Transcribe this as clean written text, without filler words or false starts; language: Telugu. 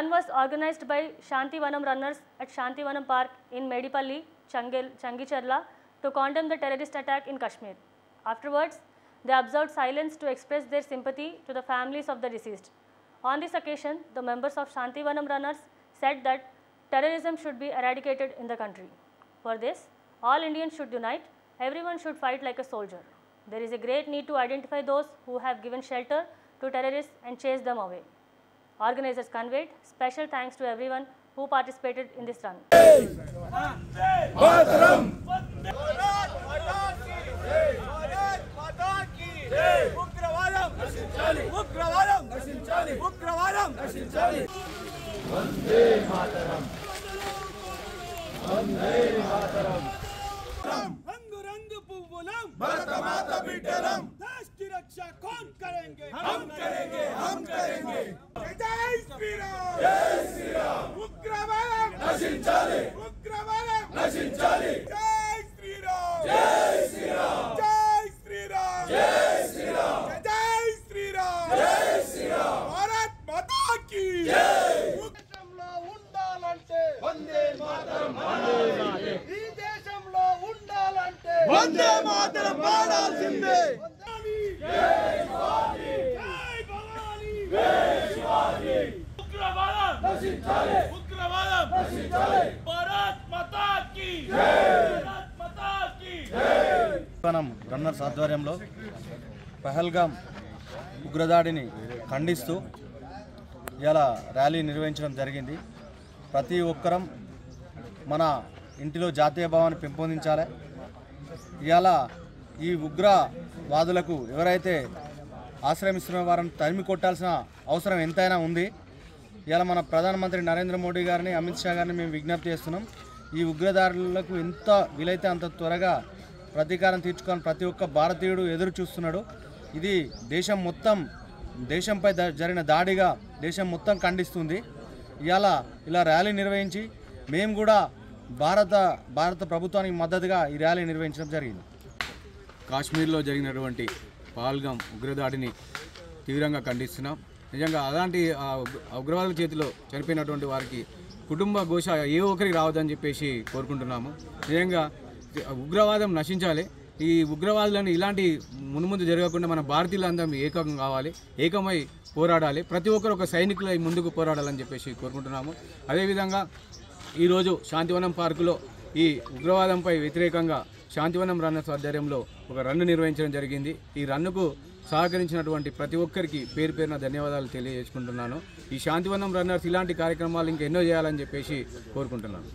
run was organized by Shantivanam runners at Shantivanam Park in Medipalli, Changicherla to condemn the terrorist attack in Kashmir. Afterwards, they observed silence to express their sympathy to the families of the deceased. On this occasion, the members of Shantivanam runners said that terrorism should be eradicated in the country. For this, all Indians should unite. Everyone should fight like a soldier. There is a great need to identify those who have given shelter to terrorists and chase them away. Organizers conveyed special thanks to everyone who participated in this run. रंग रंग पुव्वुलम भारत माता बिड्डलम देश की रक्षा कौन करेंगे हम करेंगे जय श्री राम उग्रवादम नशिंचाలి जय श्री राम भारत माता की దేశంలో ఉండాలంటే వందే మాతరం పాడాల్సిందే ఈ దేశంలో ఉండాలంటే వందే మాతరం పాడాల్సిందే జై శివాజీ జై శివాజీ ఉగ్రవాదం నశించాలి భారత్ మాతా కీ మనం రన్నర్స్ ఆధ్వర్యంలో పహల్గామ్ ఉగ్రదాడిని ఖండిస్తూ ఇలా ర్యాలీ నిర్వహించడం జరిగింది. ప్రతి ఒక్కరం మన ఇంటిలో జాతీయ భావాన్ని పెంపొందించాలి. ఇవాళ ఈ ఉగ్రవాదులకు ఎవరైతే ఆశ్రమిస్తున్న వారిని తరిమి కొట్టాల్సిన అవసరం ఎంతైనా ఉంది. ఇవాళ మన ప్రధానమంత్రి నరేంద్ర మోడీ గారిని, అమిత్ షా గారిని మేము విజ్ఞప్తి చేస్తున్నాం. ఈ ఉగ్రదారులకు ఎంత వీలైతే అంత త్వరగా ప్రతీకారం తీర్చుకొని ప్రతి ఒక్క భారతీయుడు ఎదురు చూస్తున్నాడు. ఇది దేశంపై జరిగిన దాడిగా దేశం మొత్తం ఖండిస్తుంది. ఇలా ర్యాలీ నిర్వహించి మేము కూడా భారత ప్రభుత్వానికి మద్దతుగా ఈ ర్యాలీ నిర్వహించడం జరిగింది. కాశ్మీర్లో జరిగినటువంటి పహల్గామ్ ఉగ్రదాడిని తీవ్రంగా ఖండిస్తున్నాం. నిజంగా అలాంటి ఉగ్రవాదుల చేతిలో చనిపోయినటువంటి వారికి కుటుంబ ఘోష ఏ ఒక్కరికి రావద్దని చెప్పేసి కోరుకుంటున్నాము. నిజంగా ఉగ్రవాదం నశించాలి. ఈ ఉగ్రవాదులను ఇలాంటి మున్ముందు జరగకుండా మన భారతీయులందరం ఏకం కావాలి, ఏకమై పోరాడాలి. ప్రతి ఒక్కరు ఒక సైనికులై ముందుకు పోరాడాలని చెప్పేసి కోరుకుంటున్నాము. అదేవిధంగా ఈరోజు శాంతివనం పార్కులో ఈ ఉగ్రవాదంపై వ్యతిరేకంగా శాంతివనం రన్నర్స్ ఆధ్వర్యంలో ఒక రన్ను నిర్వహించడం జరిగింది. ఈ రన్నుకు సహకరించినటువంటి ప్రతి ఒక్కరికి పేరు పేరున ధన్యవాదాలు తెలియజేసుకుంటున్నాను. ఈ శాంతివనం రన్నర్స్ ఇలాంటి కార్యక్రమాలు ఇంకా ఎన్నో చేయాలని చెప్పేసి కోరుకుంటున్నాను.